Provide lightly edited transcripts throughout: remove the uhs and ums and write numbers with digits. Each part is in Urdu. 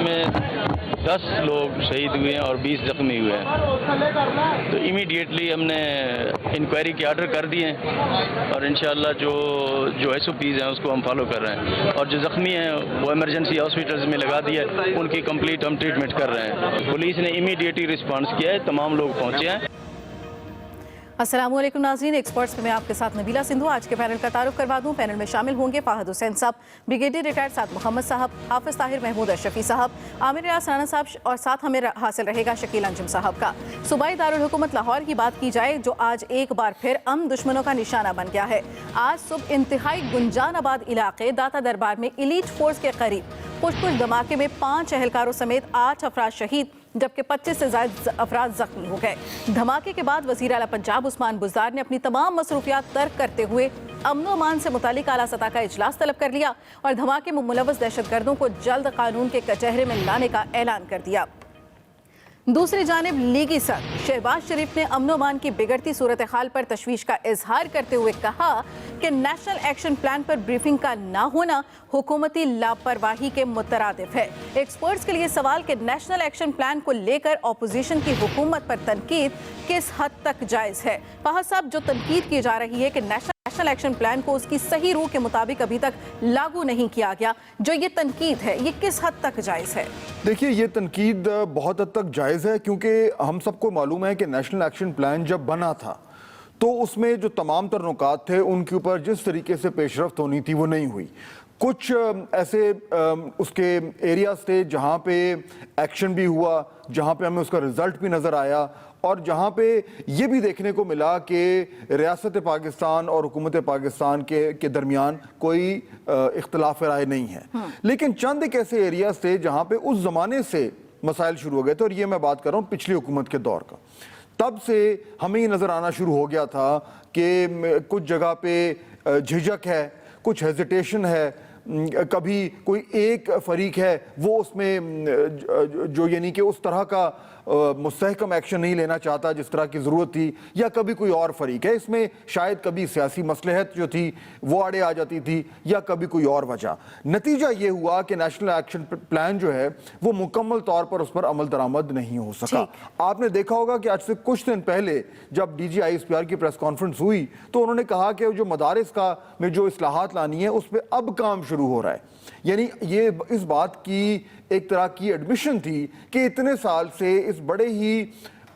میں 10 لوگ شہید ہوئے ہیں اور 20 زخمی ہوئے ہیں. تو امیڈیٹلی ہم نے انکوائری کے آرڈر کر دیے ہیں اور انشاءاللہ جو ایس او پیز ہیں اس کو ہم فالو کر رہے ہیں. اور جو زخمی ہیں وہ ایمرجنسی ہاسپٹلز میں لگا دیا ہے, ان کی کمپلیٹ ہم ٹریٹمنٹ کر رہے ہیں. پولیس نے امیڈیٹلی رسپانس کیا ہے, تمام لوگ پہنچے ہیں. السلام علیکم ناظرین، ایکسپرٹس میں آپ کے ساتھ نبیلہ سندھو. آج کے پینل کا تعارف کروا دوں. پینل میں شامل ہوں گے فاہد حسین صاحب، بریگیڈیئر ریٹائرڈ سعد محمد صاحب، حافظ طاہر محمود اشرفی صاحب، عامر ریاض رانا صاحب، اور ساتھ ہمیں حاصل رہے گا شکیل انجم صاحب کا. صوبائی دارالحکومت لاہور کی بات کی جائے جو آج ایک بار پھر دشمنوں کا نشانہ بن گیا ہے. آج صبح انتہائی گنجان آباد علاقے داتا دربار میں ایلیٹ فورس کے قریب کچھ دھماکے میں 5 اہلکاروں سمیت 8 افراد شہید جبکہ 25 سے زائد افراد زخمی ہو گئے. دھماکے کے بعد وزیر اعلیٰ پنجاب عثمان بزدار نے اپنی تمام مصروفیات ترک کرتے ہوئے امن و امان سے متعلق اعلیٰ سطح کا اجلاس طلب کر لیا اور دھماکے میں ملوث دہشت گردوں کو جلد قانون کے کچہرے میں لانے کا اعلان کر دیا. دوسری جانب لیگی صدر شہباز شریف نے امن و امان کی بگڑتی صورتحال پر تشویش کا اظہار کرتے ہوئے کہا کہ نیشنل ایکشن پلان پر بریفنگ کا نہ ہونا حکومتی لاپرواہی کے مترادف ہے. ایکسپرٹس کے لیے سوال کہ نیشنل ایکشن پلان کو لے کر اپوزیشن کی حکومت پر تنقید کس حد تک جائز ہے؟ فہد صاحب، جو تنقید کی جا رہی ہے کہ نیشنل ایکشن پلان کو اس کی صحیح روح کے مطابق ابھی تک لاگو نہیں کیا گیا، جو یہ تنقید ہے یہ کس حد تک جائز ہے؟ دیکھیے، یہ تنقید بہت حد تک جائز ہے کیونکہ ہم سب کو معلوم ہے کہ نیشنل ایکشن پلان جب بنا تھا تو اس میں جو تمام تر نکات تھے ان کے اوپر جس طریقے سے پیش رفت ہونی تھی وہ نہیں ہوئی. کچھ ایسے اس کے ایریاز تھے جہاں پہ ایکشن بھی ہوا، جہاں پہ ہمیں اس کا رزلٹ بھی نظر آیا اور جہاں پہ یہ بھی دیکھنے کو ملا کہ ریاست پاکستان اور حکومت پاکستان کے درمیان کوئی اختلاف رائے نہیں ہے. لیکن چند ایک ایسے ایریاز تھے جہاں پہ اس زمانے سے مسائل شروع ہو گئے تھے اور یہ میں بات کر رہا ہوں پچھلی حکومت کے دور کا. تب سے ہمیں یہ نظر آنا شروع ہو گیا تھا کہ کچھ جگہ پہ جھجک ہے، کچھ ہیزیٹیشن ہے، کبھی کوئی ایک فریق ہے وہ اس میں جو یعنی کہ اس طرح کا مستحکم ایکشن نہیں لینا چاہتا جس طرح کی ضرورت تھی، یا کبھی کوئی اور فریق ہے. اس میں شاید کبھی سیاسی مصلحت جو تھی وہ آڑے آ جاتی تھی یا کبھی کوئی اور وجہ. نتیجہ یہ ہوا کہ نیشنل ایکشن پلان جو ہے وہ مکمل طور پر اس پر عمل درآمد نہیں ہو سکا. آپ نے دیکھا ہوگا کہ آج سے کچھ دن پہلے جب D G I S P R کی پریس کانفرنس ہوئی تو انہوں نے کہا کہ جو مدارس کا میں جو اصلاحات لانی ہے اس پہ اب کام شروع ہو رہا ہے. یعنی یہ اس بات کی ایک طرح کی ایڈمیشن تھی کہ اتنے سال سے اس بڑے ہی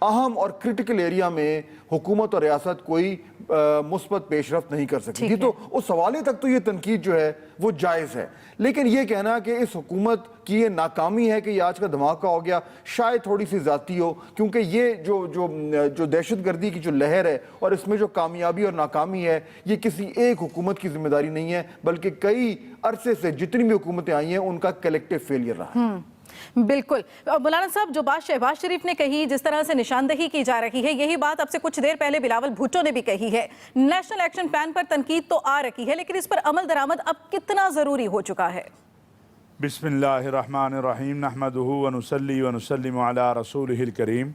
اہم اور کرٹیکل ایریا میں حکومت اور ریاست کوئی مثبت پیش رفت نہیں کر سکتی تھی. تو اس حوالے تک تو یہ تنقید جو ہے وہ جائز ہے. لیکن یہ کہنا کہ اس حکومت کی یہ ناکامی ہے کہ یہ آج کا دھماکہ ہو گیا، شاید تھوڑی سی ذاتی ہو، کیونکہ یہ جو دہشت گردی کی جو لہر ہے اور اس میں جو کامیابی اور ناکامی ہے یہ کسی ایک حکومت کی ذمہ داری نہیں ہے بلکہ کئی عرصے سے جتنی بھی حکومتیں آئی ہیں ان کا کلیکٹیو فیلئر رہا ہے. بالکل. مولانا صاحب، جو بات شہباز شریف نے کہی، جس طرح سے نشاندہی کی جا رہی ہے، یہی بات اب سے کچھ دیر پہلے بلاول بھٹو نے بھی کہی ہے. نیشنل ایکشن پلان پر تنقید تو آ رہی ہے لیکن اس پر عمل درآمد اب کتنا ضروری ہو چکا ہے؟ بسم اللہ الرحمن الرحیم، نحمدہ ونصلی ونسلم علی رسولہ الکریم.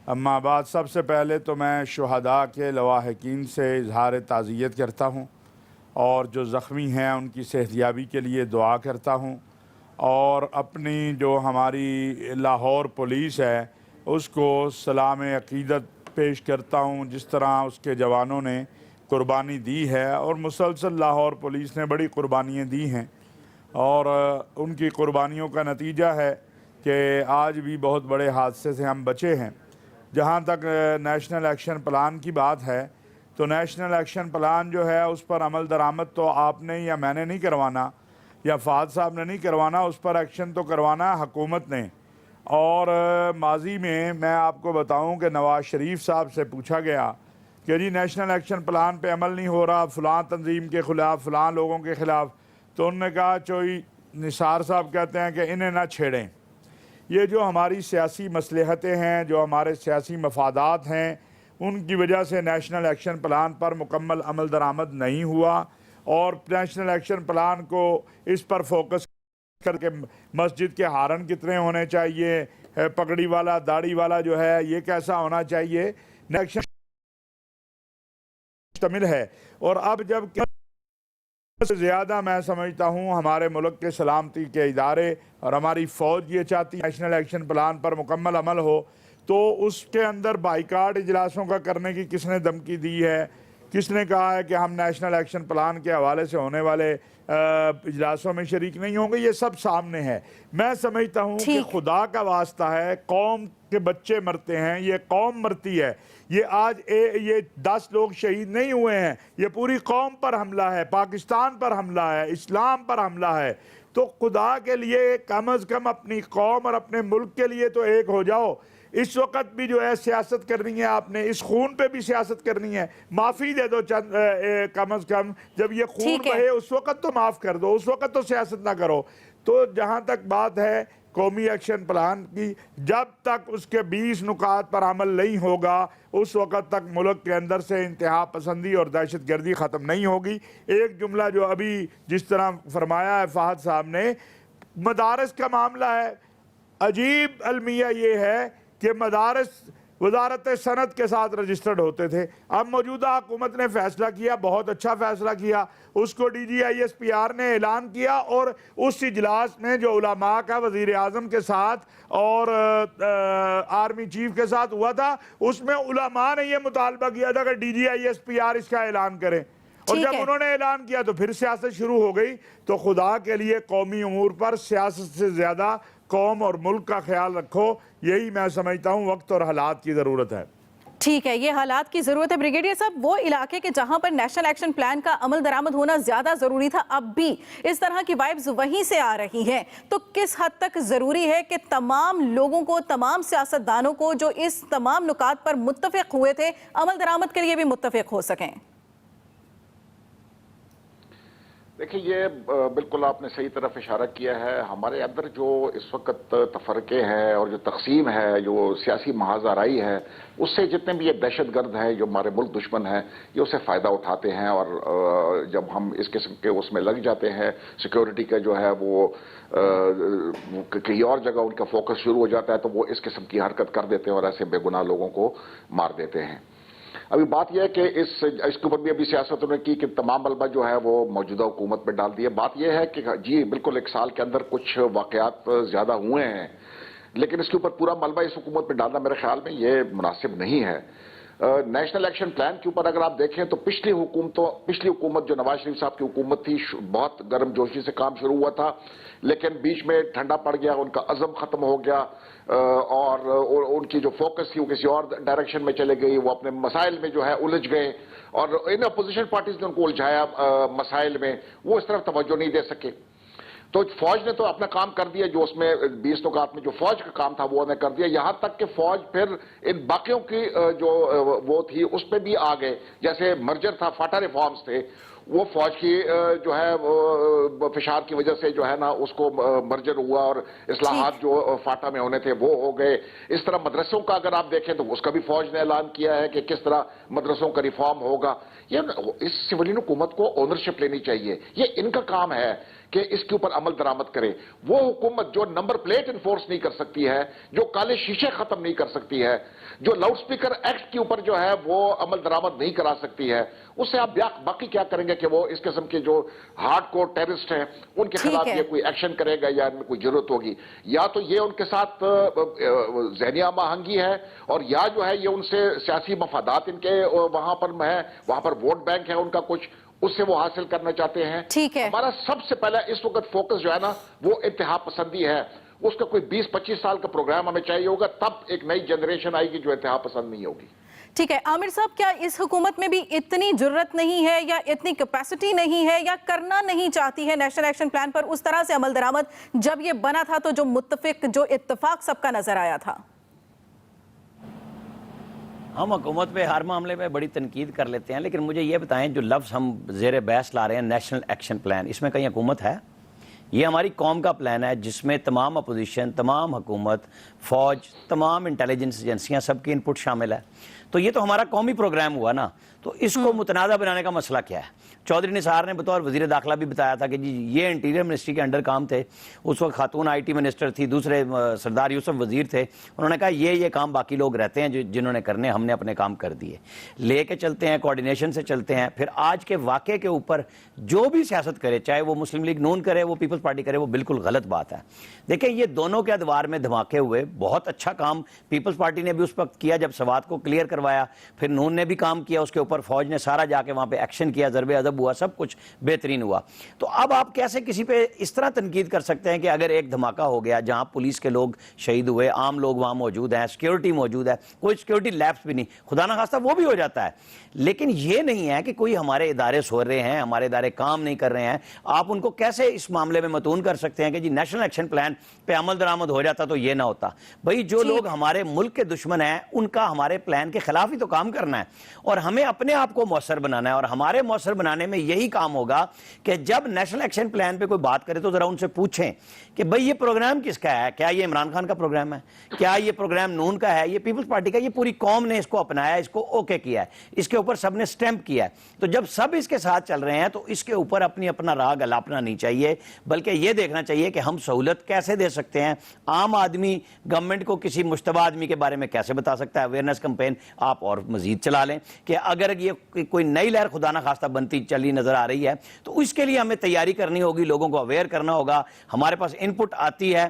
اما بعد، سب سے پہلے تو میں شہداء کے لواحقین سے اظہار تعزیت کرتا ہوں اور جو زخمی ہیں ان کی صحتیابی کے لیے دعا کرتا ہوں، اور اپنی جو ہماری لاہور پولیس ہے اس کو سلام عقیدت پیش کرتا ہوں جس طرح اس کے جوانوں نے قربانی دی ہے. اور مسلسل لاہور پولیس نے بڑی قربانیاں دی ہیں اور ان کی قربانیوں کا نتیجہ ہے کہ آج بھی بہت بڑے حادثے سے ہم بچے ہیں. جہاں تک نیشنل ایکشن پلان کی بات ہے تو نیشنل ایکشن پلان جو ہے اس پر عمل درآمد تو آپ نے یا میں نے نہیں کروانا یا فہد صاحب نے نہیں کروانا، اس پر ایکشن تو کروانا حکومت نے. اور ماضی میں آپ کو بتاؤں کہ نواز شریف صاحب سے پوچھا گیا کہ جی نیشنل ایکشن پلان پہ عمل نہیں ہو رہا، فلاں تنظیم کے خلاف، فلاں لوگوں کے خلاف، تو انہوں نے کہا چوئی نثار صاحب کہتے ہیں کہ انہیں نہ چھیڑیں. یہ جو ہماری سیاسی مصلحتیں ہیں، جو ہمارے سیاسی مفادات ہیں، ان کی وجہ سے نیشنل ایکشن پلان پر مکمل عمل درآمد نہیں ہوا. اور نیشنل ایکشن پلان کو اس پر فوکس کر کے مسجد کے ہارن کتنے ہونے چاہیے، پگڑی والا داڑھی والا جو ہے یہ کیسا ہونا چاہیے، نیشنل مشتمل ہے. اور اب جب سے زیادہ میں سمجھتا ہوں ہمارے ملک کے سلامتی کے ادارے اور ہماری فوج یہ چاہتی ہے نیشنل ایکشن پلان پر مکمل عمل ہو، تو اس کے اندر بائیکاٹ اجلاسوں کا کرنے کی کس نے دھمکی دی ہے، کس نے کہا ہے کہ ہم نیشنل ایکشن پلان کے حوالے سے ہونے والے اجلاسوں میں شریک نہیں ہوں گے، یہ سب سامنے ہے۔ میں سمجھتا ہوں کہ خدا کا واسطہ ہے، قوم کے بچے مرتے ہیں، یہ قوم مرتی ہے، یہ آج یہ 10 لوگ شہید نہیں ہوئے ہیں، یہ پوری قوم پر حملہ ہے، پاکستان پر حملہ ہے، اسلام پر حملہ ہے۔ تو خدا کے لیے کم از کم اپنی قوم اور اپنے ملک کے لیے تو ایک ہو جاؤ۔ اس وقت بھی جو ہے سیاست کرنی ہے، آپ نے اس خون پہ بھی سیاست کرنی ہے، معافی دے دو چند کم از کم، جب یہ خون بہے اس وقت تو معاف کر دو، اس وقت تو سیاست نہ کرو۔ تو جہاں تک بات ہے قومی ایکشن پلان کی، جب تک اس کے 20 نکات پر عمل نہیں ہوگا اس وقت تک ملک کے اندر سے انتہا پسندی اور دہشت گردی ختم نہیں ہوگی۔ ایک جملہ جو ابھی جس طرح فرمایا ہے فہد صاحب نے، مدارس کا معاملہ ہے، عجیب المیہ یہ ہے کہ مدارس وزارت صنعت کے ساتھ رجسٹرڈ ہوتے تھے، اب موجودہ حکومت نے فیصلہ کیا، بہت اچھا فیصلہ کیا، اس کو DGISPR نے اعلان کیا، اور اس اجلاس میں جو علماء کا وزیر اعظم کے ساتھ اور آرمی چیف کے ساتھ ہوا تھا، اس میں علماء نے یہ مطالبہ کیا تھا کہ DGISPR اس کا اعلان کریں، اور جب انہوں نے اعلان کیا تو پھر سیاست شروع ہو گئی۔ تو خدا کے لیے قومی امور پر سیاست سے زیادہ قوم اور ملک کا خیال رکھو، یہی میں سمجھتا ہوں وقت اور حالات کی ضرورت ہے۔ ٹھیک ہے، یہ حالات کی ضرورت ہے۔ بریگیڈیئر صاحب، وہ علاقے کے جہاں پر نیشنل ایکشن پلان کا عمل درآمد ہونا زیادہ ضروری تھا، اب بھی اس طرح کی وائبز وہیں سے آ رہی ہیں، تو کس حد تک ضروری ہے کہ تمام لوگوں کو، تمام سیاستدانوں کو جو اس تمام نکات پر متفق ہوئے تھے، عمل درآمد کے لیے بھی متفق ہو سکیں؟ دیکھیں، یہ بالکل آپ نے صحیح طرف اشارہ کیا ہے۔ ہمارے اندر جو اس وقت تفرقے ہیں اور جو تقسیم ہے، جو سیاسی محاذ آرائی ہے، اس سے جتنے بھی یہ دہشت گرد ہیں جو ہمارے ملک دشمن ہیں، یہ اسے فائدہ اٹھاتے ہیں، اور جب ہم اس قسم کے اس میں لگ جاتے ہیں، سیکیورٹی کا جو ہے وہ کہیں اور جگہ ان کا فوکس شروع ہو جاتا ہے، تو وہ اس قسم کی حرکت کر دیتے ہیں اور ایسے بے گناہ لوگوں کو مار دیتے ہیں۔ ابھی بات یہ ہے کہ اس کے اوپر بھی ابھی سیاستوں نے کی کہ تمام ملبہ جو ہے وہ موجودہ حکومت میں ڈال دیا۔ بات یہ ہے کہ جی بالکل 1 سال کے اندر کچھ واقعات زیادہ ہوئے ہیں، لیکن اس کے اوپر پورا ملبہ اس حکومت میں ڈالنا میرے خیال میں یہ مناسب نہیں ہے۔ نیشنل ایکشن پلان کے اوپر اگر آپ دیکھیں تو پچھلی حکومت جو نواز شریف صاحب کی حکومت تھی، بہت گرم جوشی سے کام شروع ہوا تھا، لیکن بیچ میں ٹھنڈا پڑ گیا، ان کا عزم ختم ہو گیا، اور ان کی جو فوکس تھی وہ کسی اور ڈائریکشن میں چلے گئی، وہ اپنے مسائل میں جو ہے الجھ گئے، اور ان اپوزیشن پارٹیز نے ان کو الجھایا مسائل میں، وہ اس طرف توجہ نہیں دے سکے۔ تو فوج نے تو اپنا کام کر دیا، جو اس میں 20 نکات میں جو فوج کا کام تھا وہ انہیں کر دیا، یہاں تک کہ فوج پھر ان باقیوں کی جو وہ تھی اس پہ بھی آ گئے، جیسے مرجر تھا، فاٹا ریفارمز تھے، وہ فوج کی جو ہے فشار کی وجہ سے جو ہے نا اس کو مرجر ہوا، اور اصلاحات جو فاٹا میں ہونے تھے وہ ہو گئے۔ اس طرح مدرسوں کا اگر آپ دیکھیں تو اس کا بھی فوج نے اعلان کیا ہے کہ کس طرح مدرسوں کا ریفارم ہوگا۔ یہ اس سویلین حکومت کو اونرشپ لینی چاہیے، یہ ان کا کام ہے کہ اس کے اوپر عمل درآمد کرے۔ وہ حکومت جو نمبر پلیٹ انفورس نہیں کر سکتی ہے، جو کالے شیشے ختم نہیں کر سکتی ہے، جو لاؤڈ سپیکر ایکٹ کے اوپر جو ہے وہ عمل درآمد نہیں کرا سکتی ہے، اس سے آپ باقی کیا کریں گے کہ وہ اس قسم کے جو ہارڈ کور ٹیررسٹ ہیں ان کے خلاف یہ کوئی ایکشن کرے گا یا ان میں کوئی ضرورت ہوگی؟ یا تو یہ ان کے ساتھ ذہنی ہم آہنگی ہے، اور یا جو ہے یہ ان سے سیاسی مفادات ان کے وہاں پر ہے، وہاں پر ووٹ بینک ہے ان کا کچھ، اس سے وہ حاصل کرنا چاہتے ہیں۔ ہمارا سب سے پہلا اس وقت فوکس جو ہے نا وہ انتہا پسندی ہے، اس کا کوئی 20-25 سال کا پروگرام ہمیں چاہیے ہوگا، تب ایک نئی جنریشن آئے گی جو انتہا پسند نہیں ہوگی۔ ٹھیک ہے عامر صاحب، کیا اس حکومت میں بھی اتنی جرت نہیں ہے یا اتنی کیپیسٹی نہیں ہے یا کرنا نہیں چاہتی ہے نیشنل ایکشن پلان پر اس طرح سے عمل درآمد جب یہ بنا تھا تو جو اتفاق سب کا نظر آیا تھا؟ ہم حکومت پہ ہر معاملے میں بڑی تنقید کر لیتے ہیں، لیکن مجھے یہ بتائیں جو لفظ ہم زیر بحث لا رہے ہیں نیشنل ایکشن پلان، اس میں کہیں حکومت ہے؟ یہ ہماری قوم کا پلان ہے جس میں تمام اپوزیشن، تمام حکومت، فوج، تمام انٹیلیجنس ایجنسیاں سب کی انپٹ شامل ہے. تو یہ تو ہمارا قومی پروگرام ہوا نا. تو اس کو متنازع بنانے کا مسئلہ کیا ہے؟ چودھری نثار نے بطور وزیر داخلہ بھی بتایا تھا کہ جی یہ انٹیریئر منسٹری کے انڈر کام تھے. اس وقت خاتون آئی ٹی منسٹر تھی، دوسرے سردار یوسف وزیر تھے. انہوں نے کہا یہ کام باقی لوگ رہتے ہیں جنہوں نے کرنے، ہم نے اپنے کام کر دیے. لے کے چلتے ہیں، کوارڈینیشن سے چلتے ہیں. پھر آج کے واقعے کے اوپر جو بھی سیاست کرے، چاہے وہ مسلم لیگ نون کرے، وہ پیپلز پارٹی کرے، وہ بالکل غلط بات ہے. دیکھیں یہ دونوں کے ادوار میں دھماکے ہوئے. بہت اچھا کام پیپلز پارٹی نے بھی اس وقت کیا جب سوات کو کلیئر کروایا. پھر نون نے بھی کام کیا اس کے اوپر، فوج نے سارا جا کے وہاں پہ ایکشن کیا، ضرب ادب ہوا، سب کچھ بہترین ہوا. تو اب آپ کیسے کسی پہ اس طرح تنقید کر سکتے ہیں کہ اگر ایک دھماکہ ہو گیا جہاں پولیس کے لوگ شہید ہوئے، عام لوگ وہاں موجود ہیں، سیکیورٹی موجود ہے، کوئی سیکیورٹی لیپس بھی نہیں، خدا نہ خواستہ وہ بھی ہو جاتا ہے. لیکن یہ نہیں ہے کہ کوئی ہمارے ادارے سو رہے ہیں، ہمارے ادارے کام نہیں کر رہے ہیں. آپ ان کو کیسے اس معاملے میں متون کر سکتے ہیں کہ جی نیشنل ایکشن پلان پہ عمل درآمد ہو جاتا تو یہ نہ ہوتا؟ بھائی جو لوگ ہمارے ملک کے دشمن ہیں ان کا ہمارے پلان کے خلاف ہی تو کام کرنا ہے، اور ہمیں اپنے آپ کو مؤثر بنانا ہے. اور ہمارے مؤثر بنانے میں یہی کام ہوگا کہ جب نیشنل ایکشن پلان پہ کوئی بات کرے تو ذرا ان سے پوچھیں کہ بھئی یہ پروگرام کس کا ہے؟ کیا یہ عمران خان کا پروگرام ہے؟ کیا یہ پروگرام نون کا ہے؟ یہ پیپلز پارٹی کا؟ یہ پوری قوم نے اس کو اپنایا، اس کو اوکے کیا ہے، اس کے اوپر سب نے سٹیمپ کیا ہے. تو جب سب اس کے ساتھ چل رہے ہیں تو اس کے اوپر اپنا راگ الاپنا نہیں چاہیے، بلکہ یہ دیکھنا چاہیے کہ ہم سہولت کیسے دے سکتے ہیں. عام آدمی گورنمنٹ کو کسی مشتبہ آدمی کے بارے میں کیسے بتا سکتا ہے؟ اویئرنیس کمپین آپ اور مزید چلا لیں کہ اگر یہ کوئی نئی لہر خدا نہ خواستہ بنتی چلی نظر آ رہی ہے تو اس کے لیے ہمیں تیاری کرنی ہوگی، لوگوں کو اویئر کرنا ہوگا. ہمارے پاس انپٹ آتی ہے.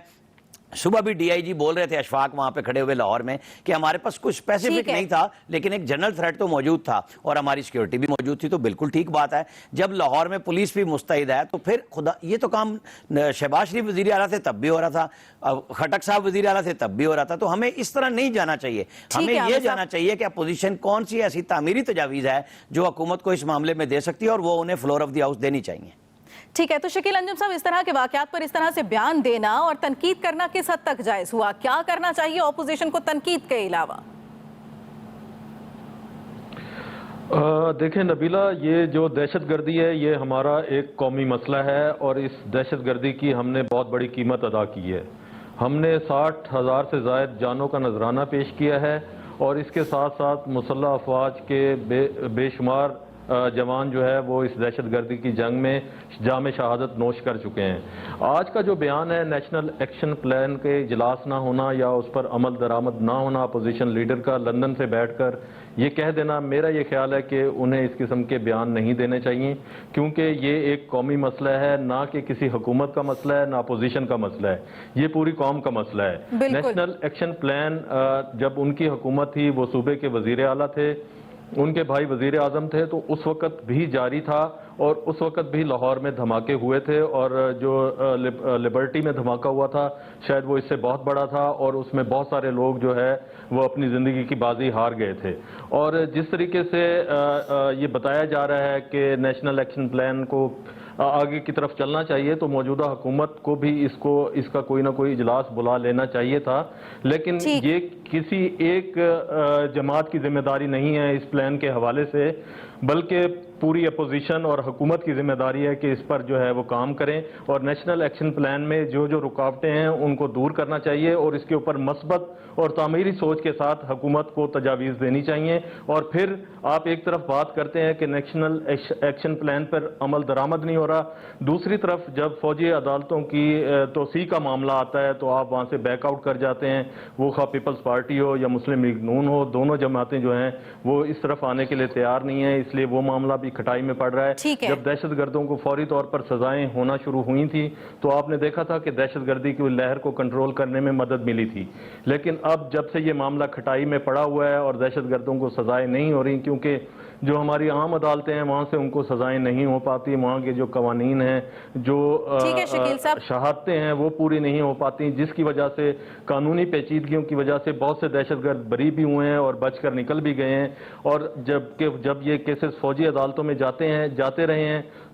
صبح بھی ڈی آئی جی بول رہے تھے اشفاق وہاں پہ کھڑے ہوئے لاہور میں کہ ہمارے پاس کچھ اسپیسیفک نہیں تھا لیکن ایک جنرل تھریٹ تو موجود تھا اور ہماری سیکیورٹی بھی موجود تھی. تو بالکل ٹھیک بات ہے. جب لاہور میں پولیس بھی مستعد ہے تو پھر خدا یہ تو کام شہباز شریف وزیر اعلیٰ تھے تب بھی ہو رہا تھا، خٹک صاحب وزیر اعلیٰ تھے تب بھی ہو رہا تھا. تو ہمیں اس طرح نہیں جانا چاہیے. ہمیں یہ جانا چاہیے کہ اپوزیشن کون سی ایسی تعمیری تجاویز ہے جو حکومت کو اس معاملے میں دے سکتی ہے اور وہ انہیں فلور آف دی ہاؤس دینی چاہیے. ٹھیک ہے. تو شکیل انجم صاحب، اس طرح کے واقعات پر اس طرح سے بیان دینا اور تنقید کرنا کس حد تک جائز ہوا؟ کیا کرنا چاہیے اپوزیشن کو تنقید کے علاوہ؟ دیکھیں نبیلہ، یہ جو دہشت گردی ہے یہ ہمارا ایک قومی مسئلہ ہے اور اس دہشت گردی کی ہم نے بہت بڑی قیمت ادا کی ہے. ہم نے 60,000 سے زائد جانوں کا نذرانہ پیش کیا ہے اور اس کے ساتھ ساتھ مسلح افواج کے بے شمار جوان جو ہے وہ اس دہشت گردی کی جنگ میں جام شہادت نوش کر چکے ہیں. آج کا جو بیان ہے نیشنل ایکشن پلان کے اجلاس نہ ہونا یا اس پر عمل درآمد نہ ہونا اپوزیشن لیڈر کا لندن سے بیٹھ کر یہ کہہ دینا، میرا یہ خیال ہے کہ انہیں اس قسم کے بیان نہیں دینے چاہیے کیونکہ یہ ایک قومی مسئلہ ہے، نہ کہ کسی حکومت کا مسئلہ ہے، نہ اپوزیشن کا مسئلہ ہے، یہ پوری قوم کا مسئلہ ہے. نیشنل ایکشن پلان جب ان کی حکومت تھی، وہ صوبے کے وزیر اعلیٰ تھے، ان کے بھائی وزیر اعظم تھے، تو اس وقت بھی جاری تھا اور اس وقت بھی لاہور میں دھماکے ہوئے تھے اور جو لبرٹی میں دھماکہ ہوا تھا شاید وہ اس سے بہت بڑا تھا اور اس میں بہت سارے لوگ جو ہے وہ اپنی زندگی کی بازی ہار گئے تھے. اور جس طریقے سے یہ بتایا جا رہا ہے کہ نیشنل ایکشن پلان کو آگے کی طرف چلنا چاہیے تو موجودہ حکومت کو بھی اس کا کوئی نہ کوئی اجلاس بلا لینا چاہیے تھا. لیکن یہ کسی ایک جماعت کی ذمہ داری نہیں ہے اس پلان کے حوالے سے، بلکہ پوری اپوزیشن اور حکومت کی ذمہ داری ہے کہ اس پر جو ہے وہ کام کریں اور نیشنل ایکشن پلان میں جو رکاوٹیں ہیں ان کو دور کرنا چاہیے اور اس کے اوپر مثبت اور تعمیری سوچ کے ساتھ حکومت کو تجاویز دینی چاہیے. اور پھر آپ ایک طرف بات کرتے ہیں کہ نیشنل ایکشن پلان پر عمل درآمد نہیں ہو رہا، دوسری طرف جب فوجی عدالتوں کی توسیع کا معاملہ آتا ہے تو آپ وہاں سے بیک آؤٹ کر جاتے ہیں. وہ خواہ پیپلز پارٹی ہو یا مسلم لیگ نون ہو، دونوں جماعتیں جو ہیں وہ اس طرف آنے کے لیے تیار نہیں ہیں، اس لیے وہ معاملہ بھی کھٹائی میں پڑ رہا ہے. جب دہشت گردوں کو فوری طور پر سزائیں ہونا شروع ہوئی تھی تو آپ نے دیکھا تھا کہ دہشت گردی کی لہر کو کنٹرول کرنے میں مدد ملی تھی. لیکن اب جب سے یہ معاملہ کھٹائی میں پڑا ہوا ہے اور دہشت گردوں کو سزائیں نہیں ہو رہی، کیونکہ جو ہماری عام عدالتیں ہیں وہاں سے ان کو سزائیں نہیں ہو پاتی، وہاں کے جو قوانین ہیں، جو شہادتیں ہیں وہ پوری نہیں ہو پاتی، جس کی وجہ سے قانونی پیچیدگیوں کی وجہ سے بہت سے دہشت گرد بری بھی ہوئے ہیں اور بچ کر نکل بھی گئے ہیں. اور جب یہ کیسز فوجی عدالتوں میں جاتے رہے ہیں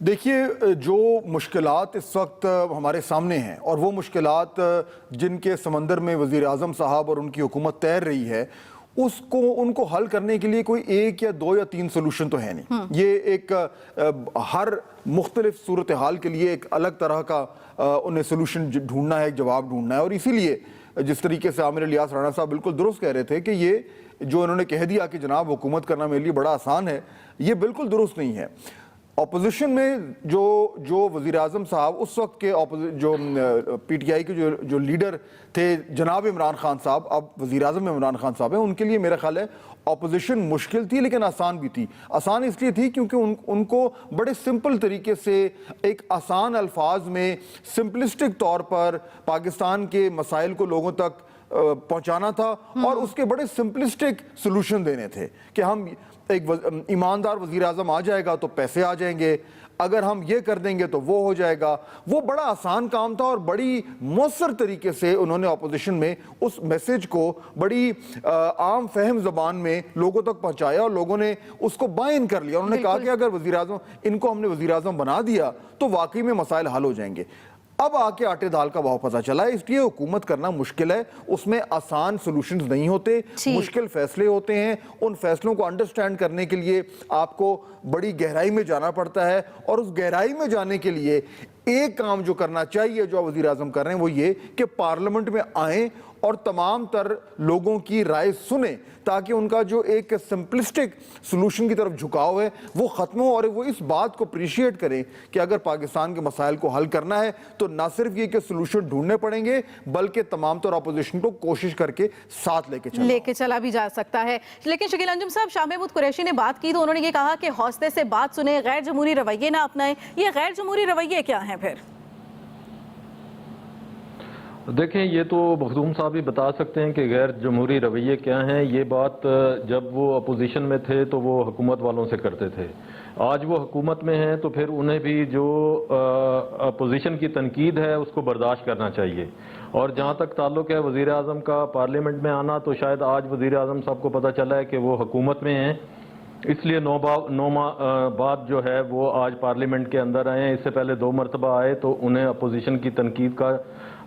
دیکھیے جو مشکلات اس وقت ہمارے سامنے ہیں اور وہ مشکلات جن کے سمندر میں وزیر اعظم صاحب اور ان کی حکومت تیر رہی ہے ان کو حل کرنے کے لیے کوئی ایک یا دو یا تین سلوشن تو ہے نہیں. یہ ایک ہر مختلف صورتحال کے لیے ایک الگ طرح کا انہیں سلوشن ڈھونڈنا ہے, ایک جواب ڈھونڈنا ہے. اور اسی لیے جس طریقے سے عامر الیاس رانا صاحب بالکل درست کہہ رہے تھے کہ یہ جو انہوں نے کہہ دیا کہ جناب حکومت کرنا میرے لیے بڑا آسان ہے, یہ بالکل درست نہیں ہے. اپوزیشن میں جو وزیر اعظم صاحب اس وقت کے جو پی ٹی آئی کے جو لیڈر تھے جناب عمران خان صاحب, اب وزیر اعظم عمران خان صاحب ہیں, ان کے لیے میرا خیال ہے اپوزیشن مشکل تھی لیکن آسان بھی تھی. آسان اس لیے تھی کیونکہ ان کو بڑے سمپل طریقے سے ایک آسان الفاظ میں سمپلسٹک طور پر پاکستان کے مسائل کو لوگوں تک پہنچانا تھا اور اس کے بڑے سمپلسٹک سلوشن دینے تھے کہ ہم ایک ایماندار وزیر اعظم آ جائے گا تو پیسے آ جائیں گے, اگر ہم یہ کر دیں گے تو وہ ہو جائے گا. وہ بڑا آسان کام تھا اور بڑی مؤثر طریقے سے انہوں نے اپوزیشن میں اس میسج کو بڑی عام فہم زبان میں لوگوں تک پہنچایا اور لوگوں نے اس کو بائن کر لیا. انہوں نے کہا کہ اگر وزیر اعظم ان کو ہم نے وزیر اعظم بنا دیا تو واقعی میں مسائل حل ہو جائیں گے. اب آ کے آٹے دال کا بہت پتہ چلا ہے, اس لیے حکومت کرنا مشکل ہے, اس میں آسان سلوشنز نہیں ہوتے, مشکل فیصلے ہوتے ہیں. ان فیصلوں کو انڈرسٹینڈ کرنے کے لیے آپ کو بڑی گہرائی میں جانا پڑتا ہے اور اس گہرائی میں جانے کے لیے ایک کام جو کرنا چاہیے جو وزیر اعظم کر رہے ہیں وہ یہ کہ پارلیمنٹ میں آئیں اور تمام تر لوگوں کی رائے سنیں تاکہ ان کا جو ایک سمپلسٹک سلوشن کی طرف جھکاؤ ہے وہ ختم ہو اور وہ اس بات کو اپریشیٹ کریں کہ اگر پاکستان کے مسائل کو حل کرنا ہے تو نہ صرف یہ کہ سلوشن ڈھونڈنے پڑیں گے بلکہ تمام طور اپوزیشن کو کوشش کر کے ساتھ لے کے چلا بھی جا سکتا ہے. لیکن شکیل انجم صاحب, شاہ محمود قریشی نے بات کی تو انہوں نے یہ کہا کہ حوصلے سے بات سنیں, غیر جمہوری رویے نہ اپنائیں. یہ غیر جمہوری رویے کیا ہیں پھر؟ دیکھیں یہ تو مخدوم صاحب بھی بتا سکتے ہیں کہ غیر جمہوری رویے کیا ہیں. یہ بات جب وہ اپوزیشن میں تھے تو وہ حکومت والوں سے کرتے تھے, آج وہ حکومت میں ہیں تو پھر انہیں بھی جو اپوزیشن کی تنقید ہے اس کو برداشت کرنا چاہیے. اور جہاں تک تعلق ہے وزیر اعظم کا پارلیمنٹ میں آنا, تو شاید آج وزیر اعظم صاحب کو پتہ چلا ہے کہ وہ حکومت میں ہیں, اس لیے 9 ماہ بعد جو ہے وہ آج پارلیمنٹ کے اندر آئے ہیں. اس سے پہلے 2 مرتبہ آئے تو انہیں اپوزیشن کی تنقید کا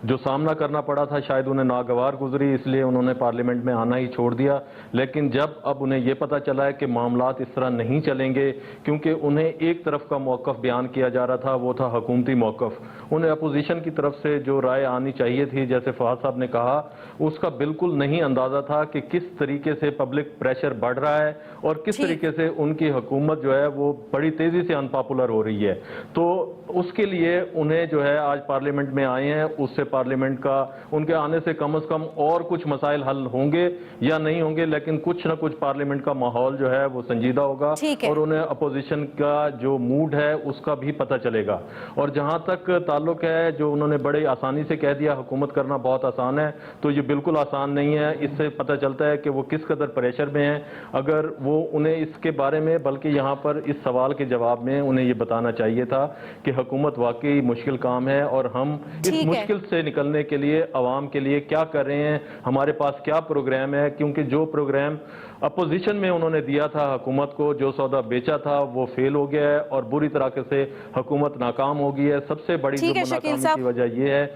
جو سامنا کرنا پڑا تھا شاید انہیں ناگوار گزری, اس لیے انہوں نے پارلیمنٹ میں آنا ہی چھوڑ دیا. لیکن جب اب انہیں یہ پتہ چلا ہے کہ معاملات اس طرح نہیں چلیں گے, کیونکہ انہیں ایک طرف کا موقف بیان کیا جا رہا تھا وہ تھا حکومتی موقف, انہیں اپوزیشن کی طرف سے جو رائے آنی چاہیے تھی جیسے فہد صاحب نے کہا اس کا بالکل نہیں اندازہ تھا کہ کس طریقے سے پبلک پریشر بڑھ رہا ہے اور کس طریقے سے ان کی حکومت جو ہے وہ بڑی تیزی سے انپاپولر ہو رہی ہے. تو اس کے لیے انہیں جو ہے آج پارلیمنٹ میں آئے ہیں, اس سے پارلیمنٹ کا ان کے آنے سے کم از کم اور کچھ مسائل حل ہوں گے یا نہیں ہوں گے, لیکن کچھ نہ کچھ پارلیمنٹ کا ماحول جو ہے وہ سنجیدہ ہوگا اور انہیں اپوزیشن کا جو موڈ ہے اس کا بھی پتہ چلے گا. اور جہاں تک تعلق ہے جو انہوں نے بڑے آسانی سے کہہ دیا حکومت کرنا بہت آسان ہے, تو یہ بالکل آسان نہیں ہے. اس سے پتہ چلتا ہے کہ وہ کس قدر پریشر میں ہیں. اگر وہ انہیں اس کے بارے میں بلکہ یہاں پر اس سوال کے جواب میں انہیں یہ بتانا چاہیے تھا کہ حکومت واقعی مشکل کام ہے اور ہم اس مشکل سے نکلنے کے لیے عوام کے لیے کیا کر رہے ہیں, ہمارے پاس کیا پروگرام ہے. کیونکہ جو پروگرام اپوزیشن میں انہوں نے دیا تھا حکومت کو, جو سودا بیچا تھا وہ فیل ہو گیا ہے اور بری طریقے سے حکومت ناکام ہو گئی ہے. سب سے بڑی جو ناکامی کی وجہ یہ ہے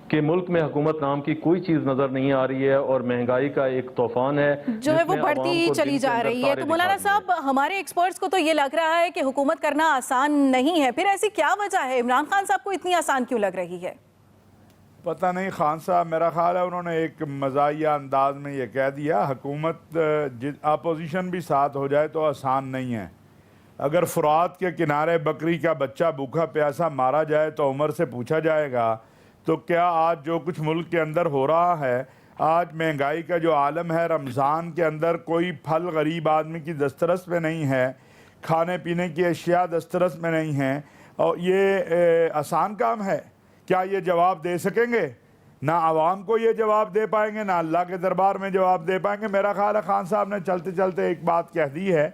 کہ ملک میں حکومت نام کی کوئی چیز نظر نہیں آ رہی ہے اور مہنگائی کا ایک طوفان ہے جو ہے وہ بڑھتی ہی چلی جا رہی ہے. تو مولانا صاحب, ہمارے ایکسپرٹس کو تو یہ لگ رہا ہے کہ حکومت کرنا آسان نہیں ہے, پھر ایسی کیا وجہ ہے؟ عمران خان صاحب کو اتنی آسان کیوں لگ رہی ہے؟ پتہ نہیں خان صاحب, میرا خیال ہے انہوں نے ایک مزاحیہ انداز میں یہ کہہ دیا حکومت اپوزیشن بھی ساتھ ہو جائے تو آسان نہیں ہے. اگر فرات کے کنارے بکری کا بچہ بھوکا پیاسا مارا جائے تو عمر سے پوچھا جائے گا تو کیا آج جو کچھ ملک کے اندر ہو رہا ہے, آج مہنگائی کا جو عالم ہے, رمضان کے اندر کوئی پھل غریب آدمی کی دسترس میں نہیں ہے, کھانے پینے کی اشیاء دسترس میں نہیں ہیں, اور یہ آسان کام ہے؟ کیا یہ جواب دے سکیں گے؟ نہ عوام کو یہ جواب دے پائیں گے, نہ اللہ کے دربار میں جواب دے پائیں گے. میرا خیال ہے خان صاحب نے چلتے چلتے ایک بات کہہ دی ہے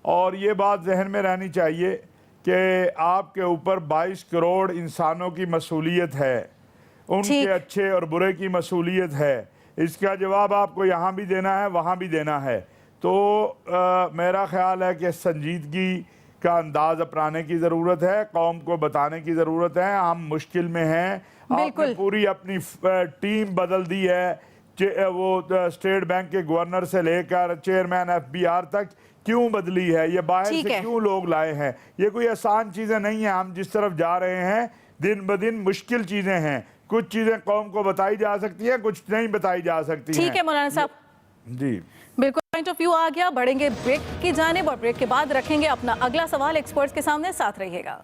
اور یہ بات ذہن میں رہنی چاہیے کہ آپ کے اوپر 22 کروڑ انسانوں کی مسئولیت ہے, ان کے اچھے اور برے کی مسئولیت ہے. اس کا جواب آپ کو یہاں بھی دینا ہے, وہاں بھی دینا ہے. تو میرا خیال ہے کہ سنجیدگی کا انداز اپنانے کی ضرورت ہے, قوم کو بتانے کی ضرورت ہے ہم مشکل میں ہیں. آپ نے پوری اپنی ٹیم بدل دی ہے, وہ اسٹیٹ بینک کے گورنر سے لے کر چیئرمین FBR تک کیوں بدلی ہے, یہ باہر سے کیوں لوگ لائے ہیں؟ یہ کوئی آسان چیزیں نہیں ہیں. ہم جس طرف جا رہے ہیں دن بدن مشکل چیزیں ہیں. کچھ چیزیں قوم کو بتائی جا سکتی ہیں, کچھ نہیں بتائی جا سکتی ہیں. ٹھیک ہے مولانا صاحب, جی بالکل پوائنٹ آف ویو آ گیا. بڑھیں گے بریک کی جانب اور بریک کے بعد رکھیں گے اپنا اگلا سوال ایکسپرٹس کے سامنے. ساتھ رہیے گا.